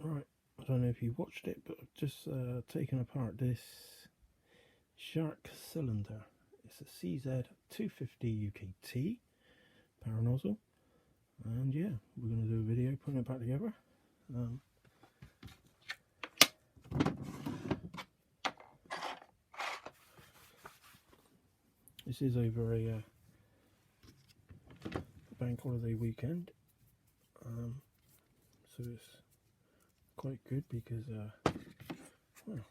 Right, I don't know if you watched it, but I've just taken apart this shark cylinder. It's a CZ250ukt power nozzle, and yeah, we're going to do a video putting it back together. This is over a bank holiday weekend, so it's quite good because well,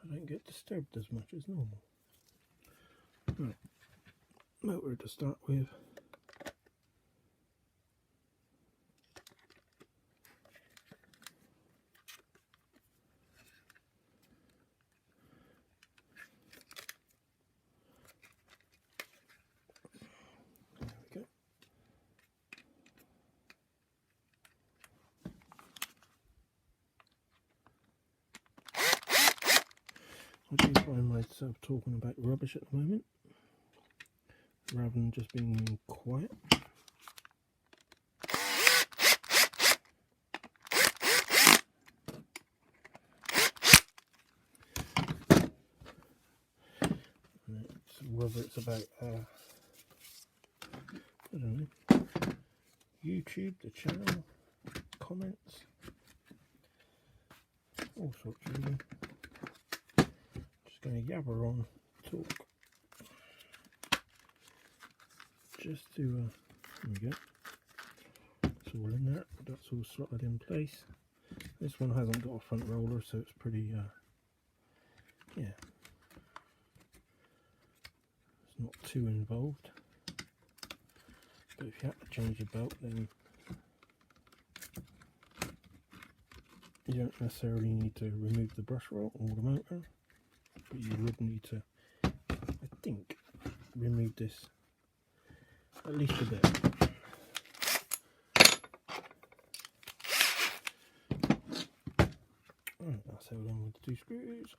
I don't get disturbed as much as normal. Right, motor to start with. There we go. I do find myself talking about rubbish at the moment, rather than just being quiet. So whether it's about, I don't know, YouTube, the channel, comments, all sorts really. Just going to yabber on, talk, just to, there we go, it's all in there, that's all slotted in place. This one hasn't got a front roller, so it's pretty, yeah, it's not too involved. But if you have to change your belt, then you don't necessarily need to remove the brush roll or the motor, but you would need to, I think, remove this at least a bit. Right, that's held on with the 2 screws.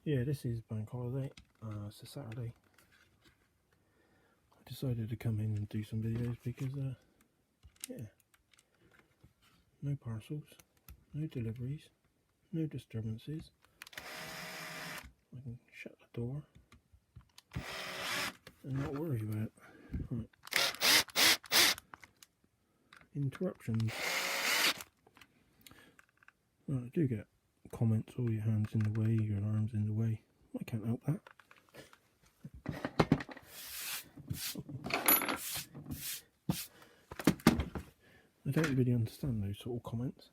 Yeah, this is bank holiday, it's a Saturday. I decided to come in and do some videos because, yeah, no parcels, no deliveries, no disturbances. I can shut the door and not worry about it. Right. Interruptions. Well, I do get comments, all your hands in the way, your arms in the way. I can't help that. I don't really understand those sort of comments.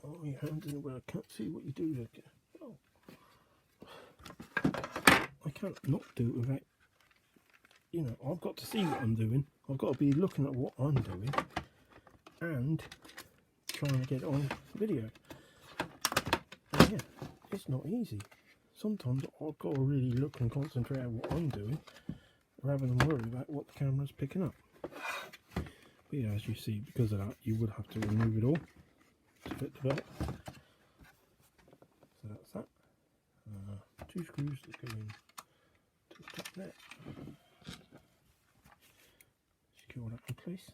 Oh, your hands in the way, I can't see what you do. Oh. I can't not do it without, you know, I've got to see what I'm doing. I've got to be looking at what I'm doing and trying to get it on video. And yeah, it's not easy. Sometimes I've got to really look and concentrate on what I'm doing rather than worry about what the camera's picking up. But yeah, as you see, because of that, you would have to remove it all to fit the belt. So that's that. 2 screws that go in to the top there. Secure that in place.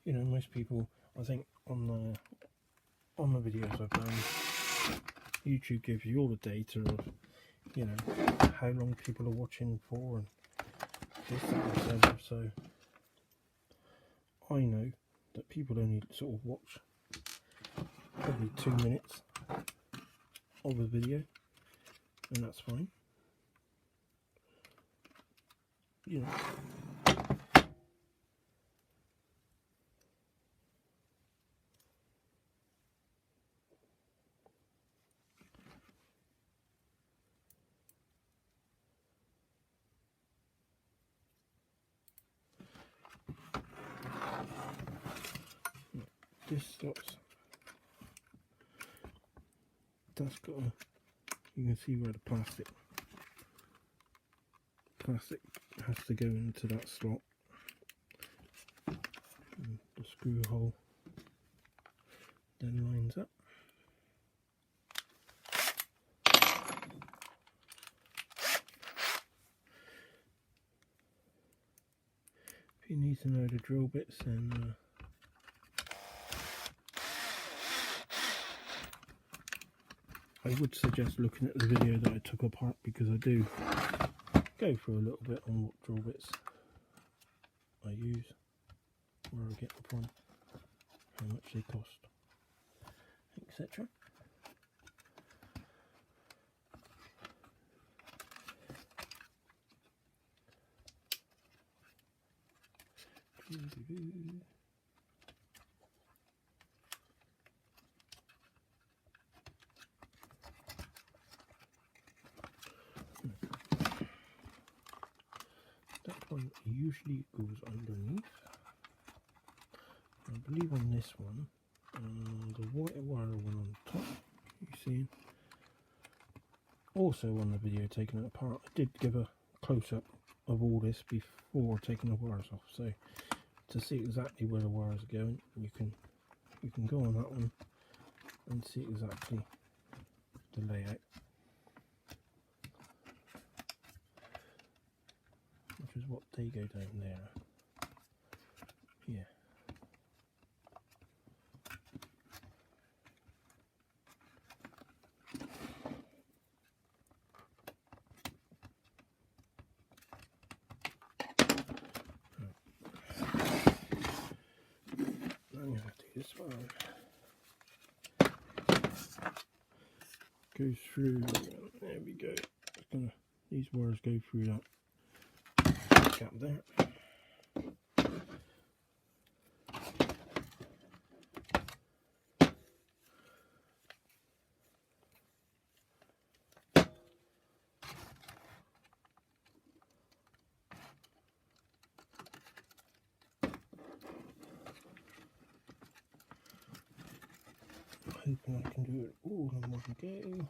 You know, most people, I think, on the videos I've done, YouTube gives you all the data of, you know, how long people are watching for and this, that, and the other. So I know that people only sort of watch probably 2 minutes of a video, and that's fine. You know. This stops. That's got a, you can see where the plastic has to go into that slot. And the screw hole then lines up. If you need to know the drill bits, then I would suggest looking at the video that I took apart, because I do go through a little bit on what drill bits I use, where I get them from, how much they cost, etc. That one usually goes underneath. I believe on this one, the white wire one on top, you see. Also on the video taking it apart, I did give a close-up of all this before taking the wires off, so to see exactly where the wires are going, you can go on that one and see exactly the layout, which is what they go down there. Yeah. I'm going to do this one. Goes through, there we go. These wires go through that gap there. Hoping I can do it all in one go.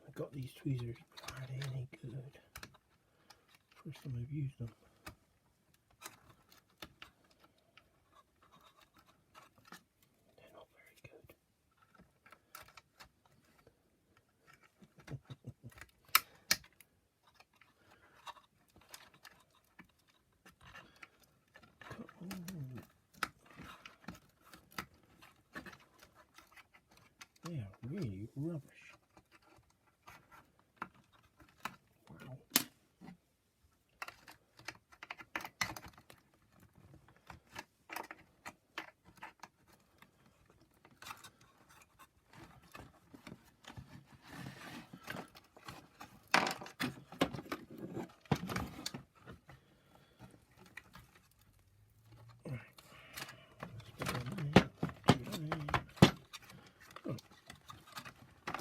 I got these tweezers, but are they any good? First time I've used them. They're not very good. They are really rubbish. Wow.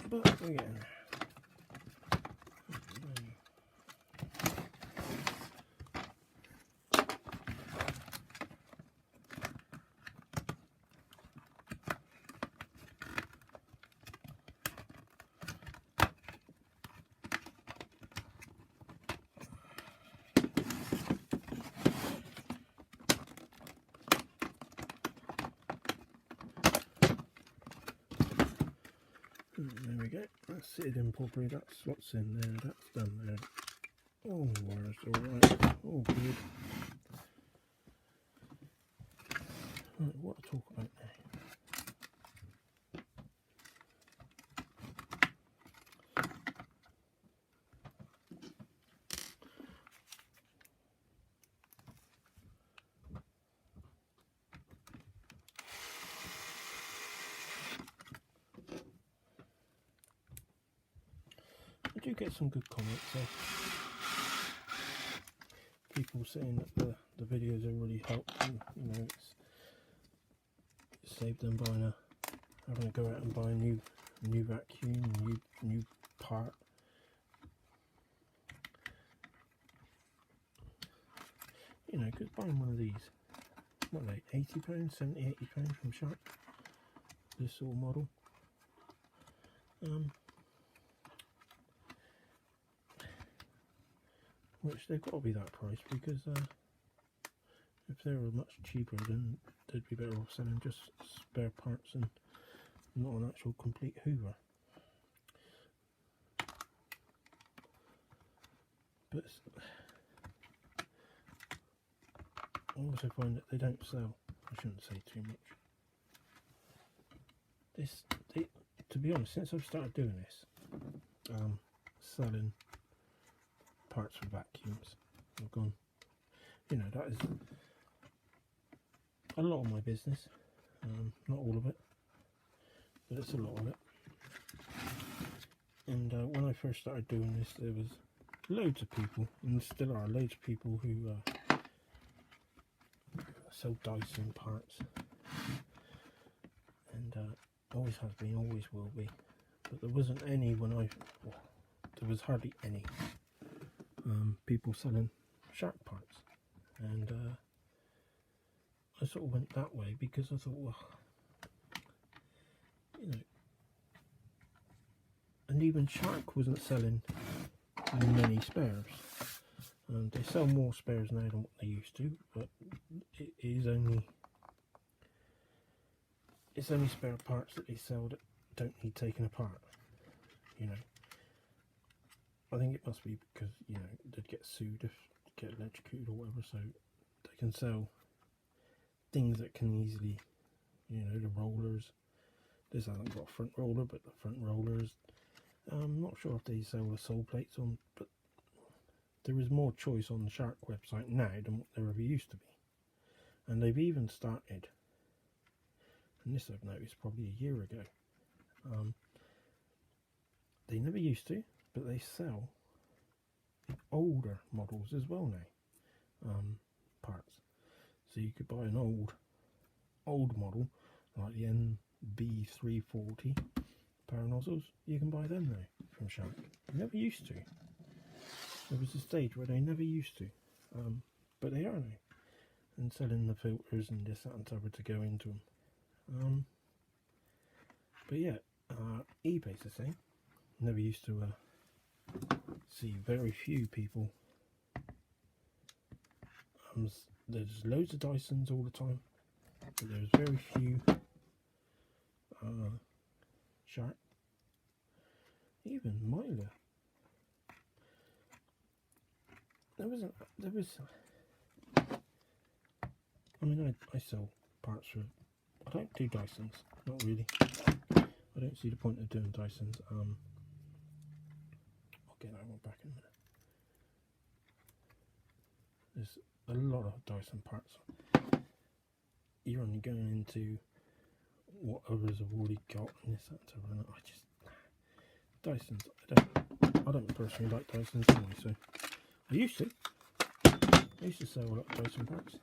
But we're getting there. There we go, that's fitted in properly, that slots in there, that's done there. Oh, wires alright, all good. Right, what to talk about now? I do get some good comments, so if people saying that the videos have really helped, and you know, it's saved them having to go out and buy a new vacuum, new part. You know, because buying one of these, what are they, £80, 70, £80 from Shark, this sort of model. Which they've got to be that price, because if they were much cheaper, then they'd be better off selling just spare parts and not an actual complete Hoover. But I also find that they don't sell. I shouldn't say too much. To be honest, since I've started doing this, selling parts for vacuums, I've gone, you know, that is a lot of my business. Not all of it, but it's a lot of it. And when I first started doing this, there was loads of people, and there still are loads of people who sell Dyson parts, and always has been, always will be. But there wasn't any there was hardly any people selling Shark parts, and I sort of went that way because I thought, well, you know, and even Shark wasn't selling many spares. They sell more spares now than what they used to, but it's only spare parts that they sell that don't need taken apart. You know, I think it must be because, you know, they'd get sued if they get electrocuted or whatever, so they can sell things that can easily, you know, the rollers. This hasn't got a front roller, but the front rollers, I'm not sure if they sell the sole plates on, but there is more choice on the Shark website now than what there ever used to be. And they've even started, and this I've noticed probably a year ago, they never used to, but they sell the older models as well now, parts. So you could buy an old model like the NB340 power nozzles. You can buy them now from Shark. They never used to. There was a stage where they never used to, but they are now, and selling the filters and this, that and t'other to go into them. But yeah, eBay's the same. Never used to see very few people. There's loads of Dysons all the time, but there's very few Shark. Even Myla. There was. I mean, I sell parts for. I don't do Dysons, not really. I don't see the point of doing Dysons. I'll get that one back in there. There's a lot of Dyson parts. You're only going into what others have already got, and this, that, and I just Dysons. I don't personally like Dysons anyway. So I used to sell a lot of Dyson parts.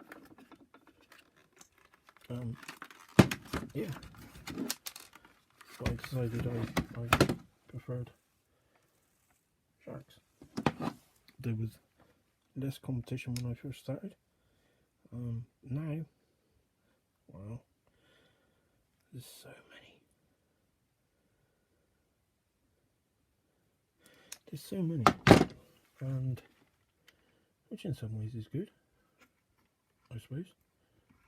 Yeah, but I decided I preferred Sharks. There was less competition when I first started. Now, well, there's so many. There's so many, and which in some ways is good, I suppose.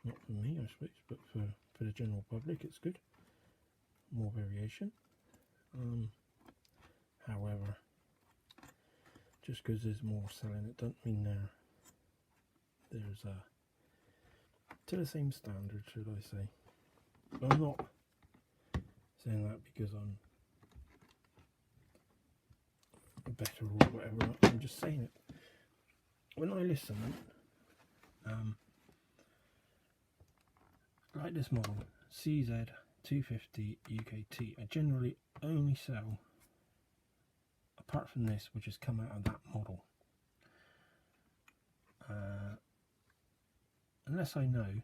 Not for me, I suppose, but for the general public, it's good. More variation. However, just because there's more selling, it doesn't mean there's to the same standard, should I say. But I'm not saying that because I'm better or whatever. I'm just saying it. When I listen, like this model, CZ250ukt, I generally only sell, apart from this, which has come out of that model, unless I know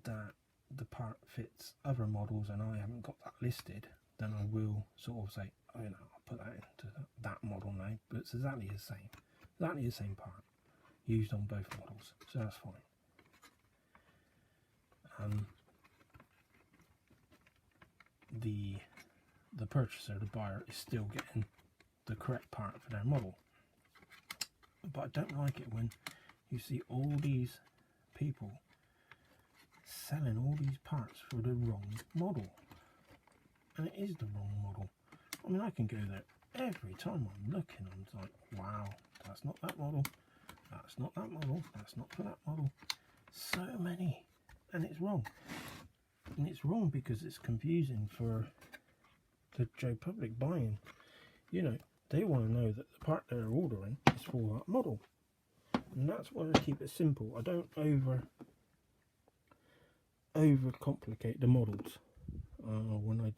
that the part fits other models and I haven't got that listed, then I will sort of say, oh, you know, I'll put that into that model now, but it's exactly the same part used on both models, so that's fine. The purchaser, the buyer, is still getting the correct part for their model. But I don't like it when you see all these people selling all these parts for the wrong model. And it is the wrong model. I mean, I can go there every time I'm looking. I'm like, wow, that's not that model. That's not that model. That's not for that model. So many. And it's wrong. And it's wrong because it's confusing for the Joe public buying. You know, they want to know that the part they're ordering is for that model. And that's why I keep it simple. I don't over complicate the models when I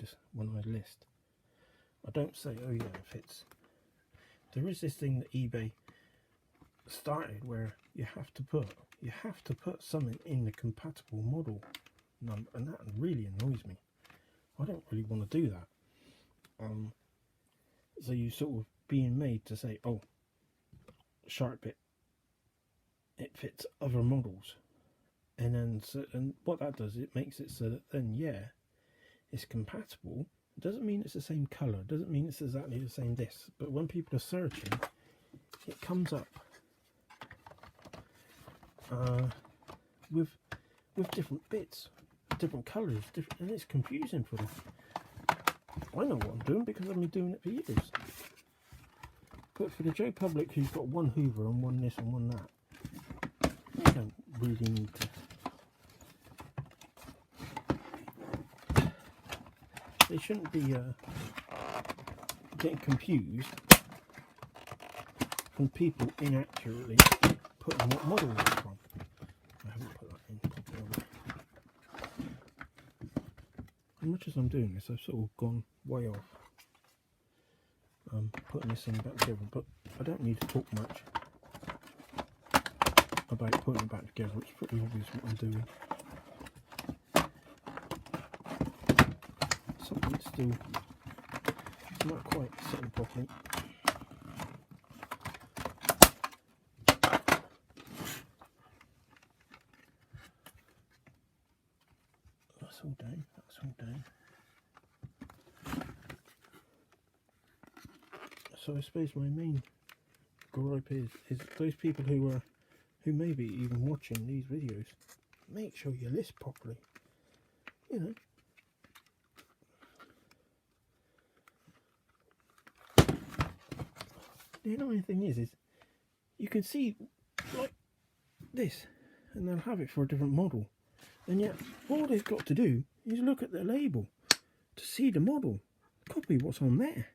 list. I don't say, oh yeah, if it's, there is this thing that eBay started where you have to put something in the compatible model number, and that really annoys me. I don't really want to do that. So you sort of being made to say, oh, sharp bit, it fits other models, and then and what that does, it makes it so that then, yeah, it's compatible. It doesn't mean it's the same color, it doesn't mean it's exactly the same this, but when people are searching, it comes up with different bits, different colors, and it's confusing for them. I know what I'm doing because I've been doing it for years. But for the Joe public who's got one Hoover and one this and one that, they don't really need to. They shouldn't be getting confused from people inaccurately putting what model it's from. I haven't put that in properly. As much as I'm doing this, I've sort of gone way off putting this thing back together, but I don't need to talk much about putting it back together. It's pretty obvious what I'm doing. Something's still not quite sitting properly. That's all down, that's all down. So I suppose my main gripe is those people who may be even watching these videos, make sure you list properly. You know. The annoying thing is you can see like this, and they'll have it for a different model, and yet all they've got to do is look at the label to see the model, copy what's on there.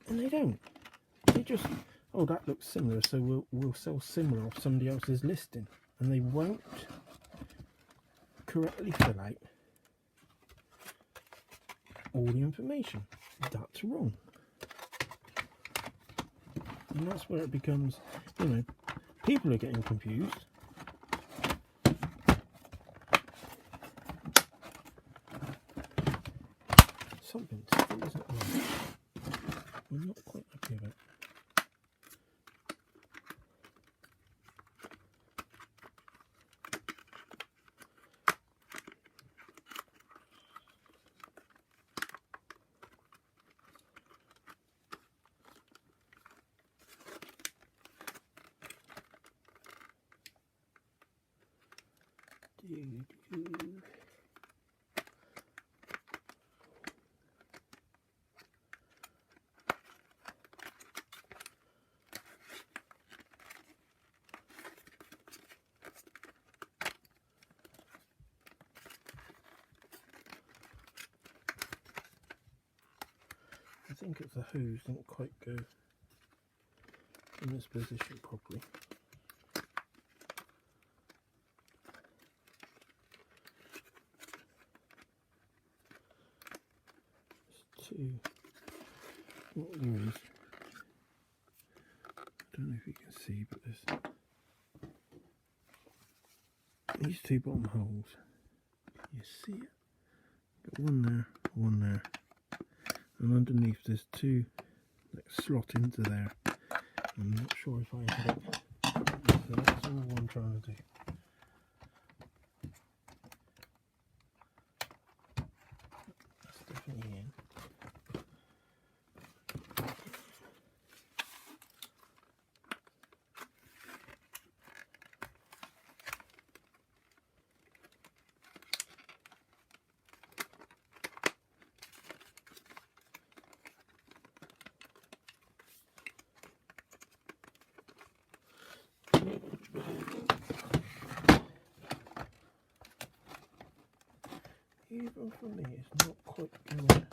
And they don't. They just, oh, that looks similar, so we'll sell similar off somebody else's listing, and they won't correctly fill out all the information. That's wrong. And that's where it becomes, you know, people are getting confused. Something still isn't right. I'm not quite happy about it. I think it's the hose didn't quite go in this position properly. It's too, what there is, don't know if you can see, but there's these two bottom holes. You see it? Got one there, and underneath there's two that slot into there. I'm not sure if I had it. So that's all I'm trying to do. That's definitely in. Even for me, it's not quite going.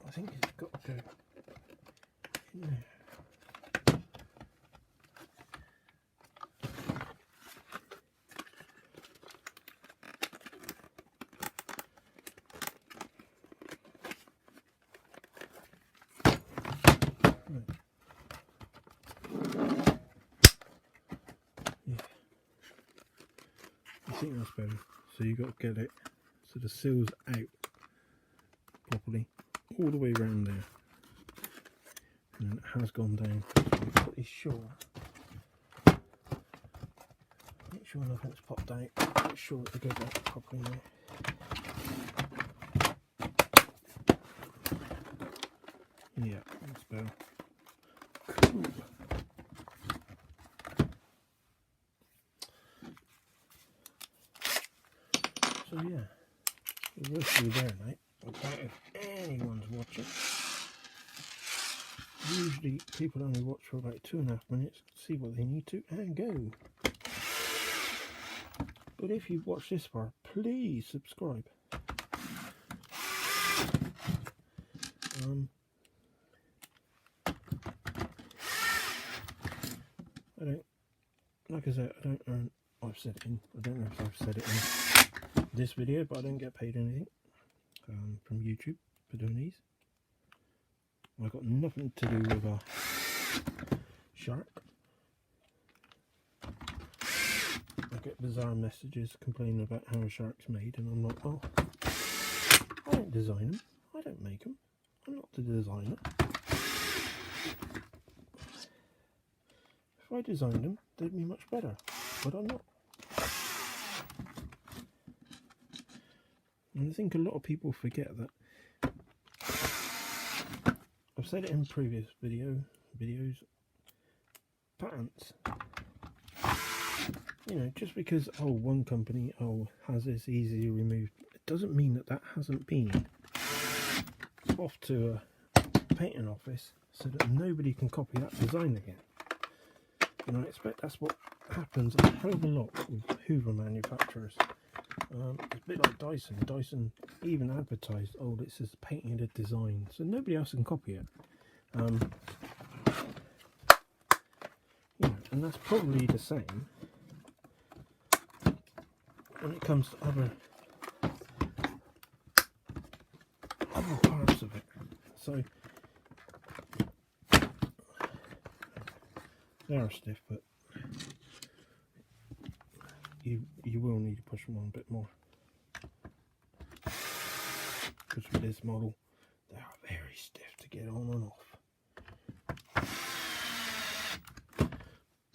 I think it's got to go in there. I think that's better. So you've got to get it so the seal's out properly all the way around there, and it has gone down. So I'm pretty sure. Make sure nothing's popped out. Make sure it goes out properly now. Yeah, that's better. Cool. So yeah, we're through there, mate. I doubt if anyone's watching. Usually people only watch for about 2.5 minutes, see what they need to, and go. But if you've watched this far, please subscribe. I don't, like I said, I don't earn. I've said it in. I don't know if I've said it in this video, but I don't get paid anything from YouTube for doing these. I've got nothing to do with a shark. I get bizarre messages complaining about how a shark's made, and I'm like, well, I don't design them. I don't make them. I'm not the designer. If I designed them, they'd be much better, but I'm not. And I think a lot of people forget that. I've said it in previous videos. Patents. You know, just because one company has this easily removed, it doesn't mean that hasn't been off to a patent office so that nobody can copy that design again. And I expect that's what happens a hell of a lot with Hoover manufacturers. It's a bit like Dyson. Dyson even advertised, this is a patented design, so nobody else can copy it. You know, and that's probably the same when it comes to other parts of it. So they are stiff, but you will need to push them on a bit more, because with this model they are very stiff to get on and off.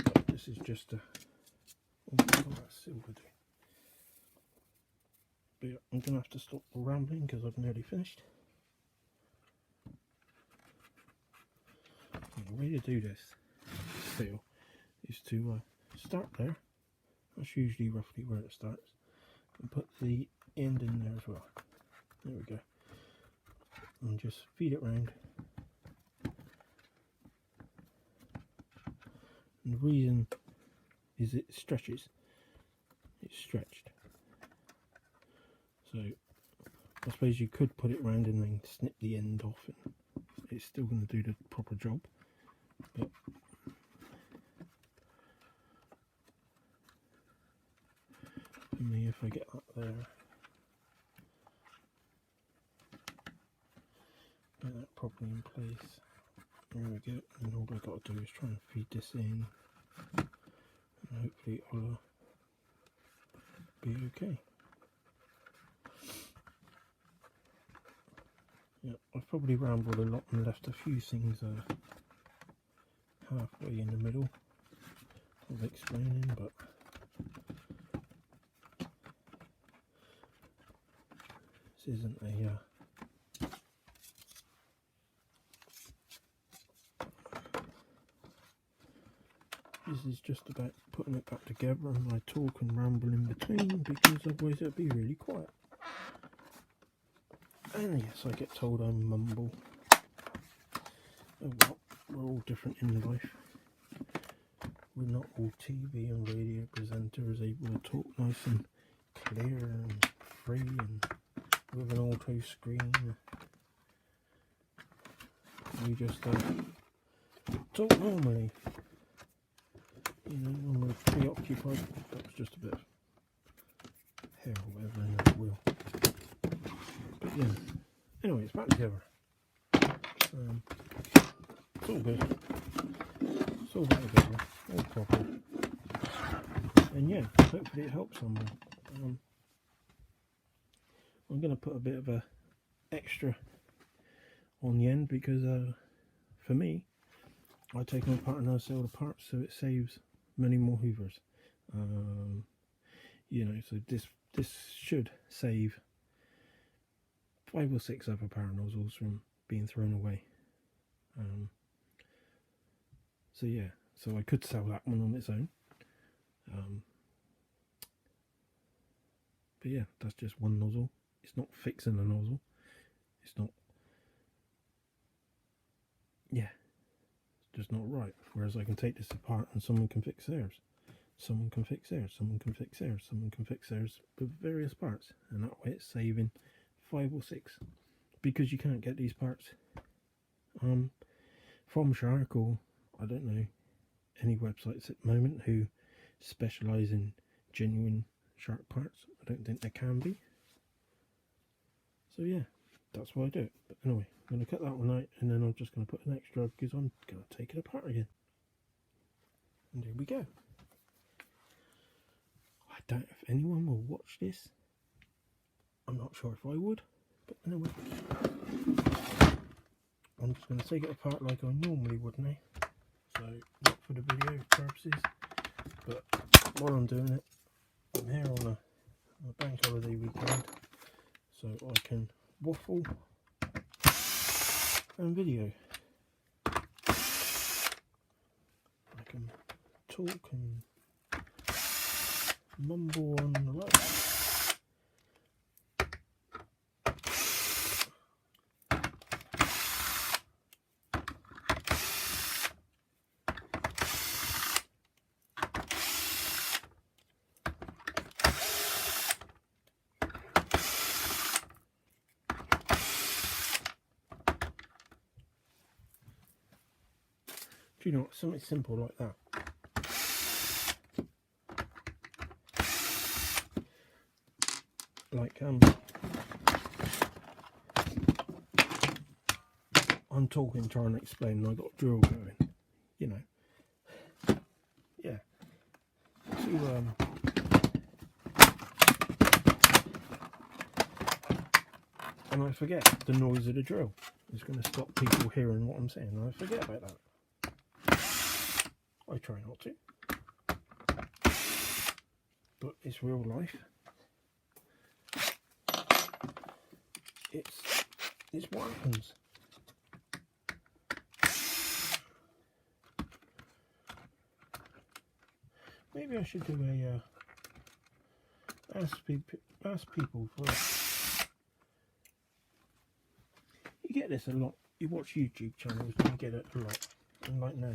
But this is just a that silver do. But yeah, I'm gonna have to stop rambling because I've nearly finished. And the way to do this still is to start there. That's usually roughly where it starts, and put the end in there as well. There we go. And just feed it round. And the reason is it stretches. It's stretched. So I suppose you could put it round and then snip the end off, and it's still going to do the proper job. But for me, if I get that there, perfectly in place. There we go, and all I got to do is try and feed this in, and hopefully it'll be okay. Yeah, I've probably rambled a lot and left a few things halfway in the middle of explaining, but this isn't a this is just about putting it back together, and I talk and ramble in between because otherwise it'll be really quiet. And yes, I get told I mumble. Oh well, we're all different in life. We're not all TV and radio presenters able to talk nice and clear and free and with an auto screen. We just talk normally. You know, when we're preoccupied. That's just a bit of hair or whatever in the wheel. But yeah, anyway, it's back together. It's all good. It's all back together, all proper. And yeah, hopefully it helps someone. I'm going to put a bit of a extra on the end because for me, I take them apart and I sell the parts, so it saves many more hoovers. You know, so this should save 5 or 6 other power nozzles from being thrown away. So yeah, so I could sell that one on its own. But yeah, that's just one nozzle. It's not fixing a nozzle. It's not, yeah, it's just not right. Whereas I can take this apart and someone can fix theirs. Someone can fix theirs, someone can fix theirs, someone can fix theirs with various parts. And that way it's saving 5 or 6. Because you can't get these parts from Shark or, I don't know, any websites at the moment who specialise in genuine Shark parts. I don't think there can be. So yeah, that's why I do it. But anyway, I'm going to cut that one out and then I'm just going to put an extra because I'm going to take it apart again. And there we go. I doubt if anyone will watch this. I'm not sure if I would, but anyway. I'm just going to take it apart like I normally would now. So, not for the video purposes, but while I'm doing it, I'm here on a bank holiday weekend, so I can waffle and video. I can talk and mumble on the road. Do you know what? Something simple like that. Like I'm talking, trying to explain, and I got a drill going. You know, yeah. And I forget the noise of the drill is going to stop people hearing what I'm saying. And I forget about that. I try not to, but it's real life. It's what happens. Maybe I should do a ask people for. You get this a lot. You watch YouTube channels and you get it a lot. And like now,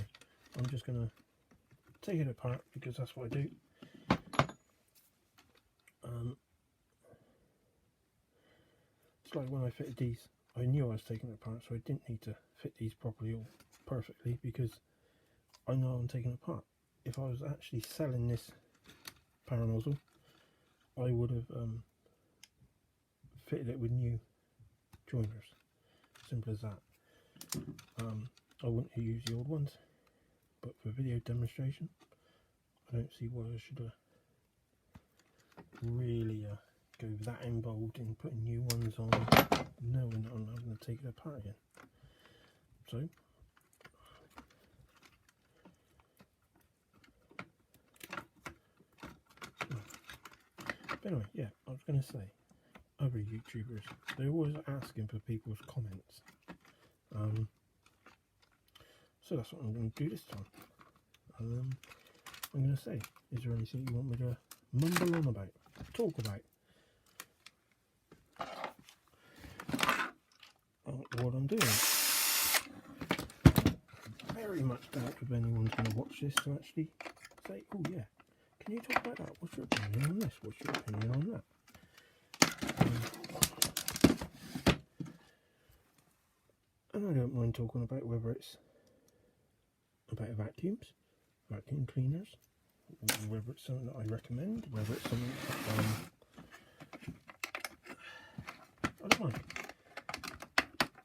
I'm just gonna take it apart because that's what I do. It's like when I fitted these, I knew I was taking it apart, so I didn't need to fit these properly or perfectly because I know I'm taking it apart. If I was actually selling this power nozzle, I would have fitted it with new joiners. Simple as that. I wouldn't use the old ones, but for video demonstration, I don't see why I should really go that involved in putting new ones on, knowing that I'm having to take it apart again. So, but anyway, yeah, I was going to say, other YouTubers, they're always asking for people's comments. So that's what I'm going to do this time. I'm going to say, is there anything you want me to mumble on about, talk about? What I'm doing. Very much doubt if anyone's going to watch this to actually say, oh yeah, can you talk about that? What's your opinion on this? What's your opinion on that? And I don't mind talking about whether it's about vacuums, vacuum cleaners, whether it's something that I recommend, whether it's something that I don't mind,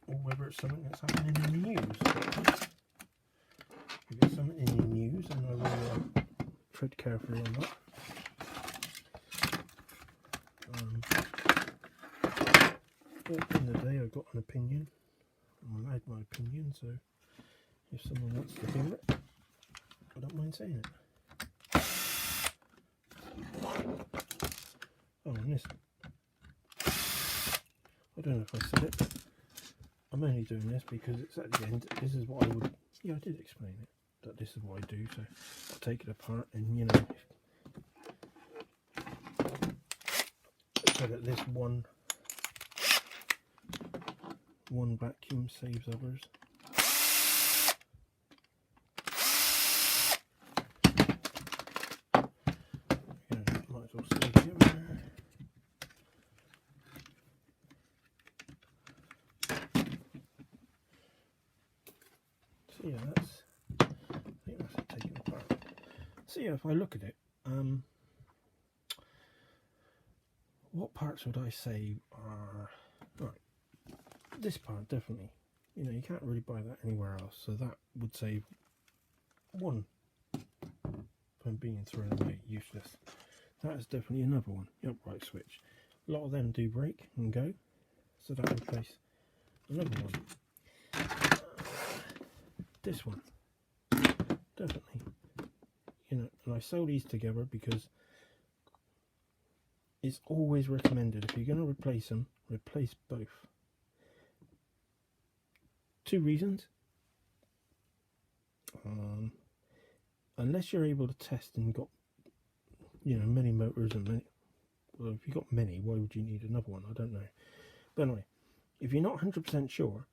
or whether it's something that's happening in the news. If it's something in the news, and I will tread carefully on that. But at the end of the day, I've got an opinion. I'm allowed my opinion, so if someone wants to hear it, I don't mind saying it. Oh, and this, I don't know if I said it, but I'm only doing this because it's at the end. This is what I would, yeah, I did explain it, that this is what I do. So I'll take it apart, and you know, so that this one vacuum saves others. Yeah, might as well save it. So yeah, I think that's it, taking it apart. So yeah, if I look at it, what parts would I say are right? This part definitely, you know, you can't really buy that anywhere else, so that would save one from being thrown away, useless. That is definitely another one. The upright switch, a lot of them do break and go, so that would replace another one. This one, definitely, you know, and I sell these together because it's always recommended, if you're going to replace them, replace both. Two reasons. Unless you're able to test and got, you know, many motors and many, well, if you've got many, why would you need another one? I don't know. But anyway, if you're not 100% sure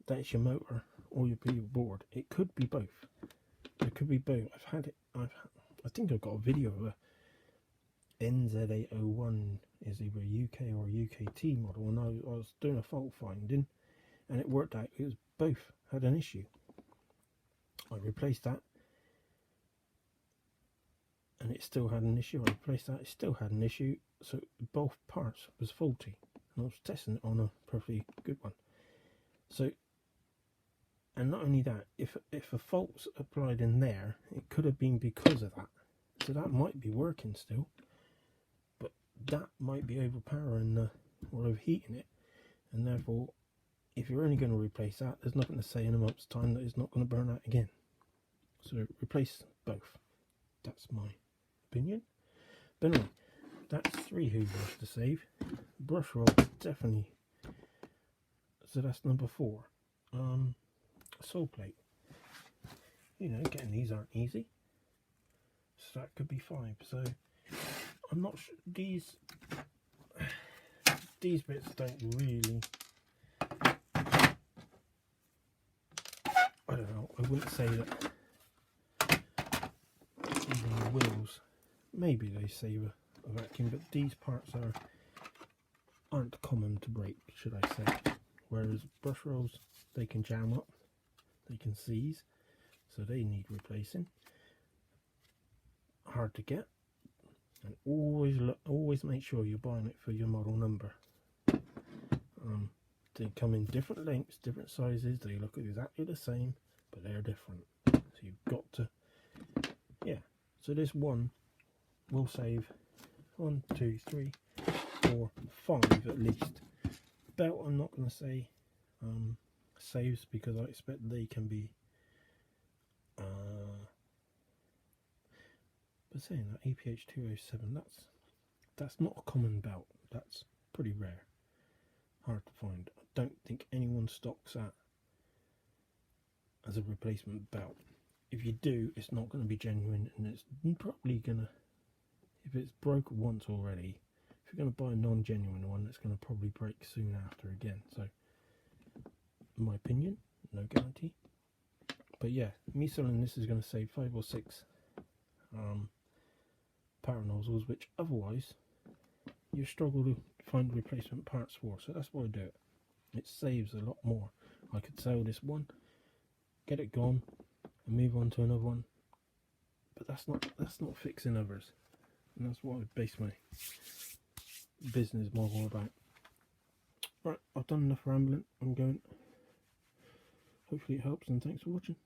that it's your motor or your board, it could be both. It could be both. I've had it. I think I've got a video of a NZ801 is either a UK or a UKT model, and I was doing a fault finding, and it worked out. It was both had an issue. I replaced that, and it still had an issue. I replaced that, it still had an issue. So both parts was faulty, and I was testing it on a perfectly good one. So, and not only that, if a fault's applied in there, it could have been because of that. So that might be working still, but that might be overpowering or overheating it, and therefore, if you're only going to replace that, there's nothing to say in a month's time that it's not going to burn out again. So replace both. That's my opinion. But anyway, that's 3 hoovers to save. Brush roll, definitely. So that's number 4. Sole plate. You know, getting these aren't easy. So that could be 5. So I'm not sure. These bits don't really. I don't know. I wouldn't say that. Even the wheels, maybe they save a vacuum, but these parts aren't common to break, should I say. Whereas brush rolls, they can jam up, they can seize, so they need replacing. Hard to get, and always make sure you're buying it for your model number. They come in different lengths, different sizes. They look exactly the same, but they're different. So you've got to, yeah. So this one will save 1, 2, 3, 4, 5 at least. Belt, I'm not going to say saves, because I expect they can be. But saying that, APH 207, that's not a common belt. That's pretty rare, hard to find. I don't think anyone stocks that as a replacement belt. If you do, it's not going to be genuine, and it's probably gonna, if it's broke once already, if you're going to buy a non-genuine one, it's going to probably break soon after again. So, in my opinion, no guarantee. But yeah, me selling this is going to save 5 or 6 power nozzles, which otherwise you struggle to find replacement parts for. So that's why I do it. It saves a lot more. I could sell this one, get it gone, and move on to another one. But that's not fixing others, and that's what I base my business model about. Right, I've done enough rambling. I'm going. Hopefully it helps, and thanks for watching.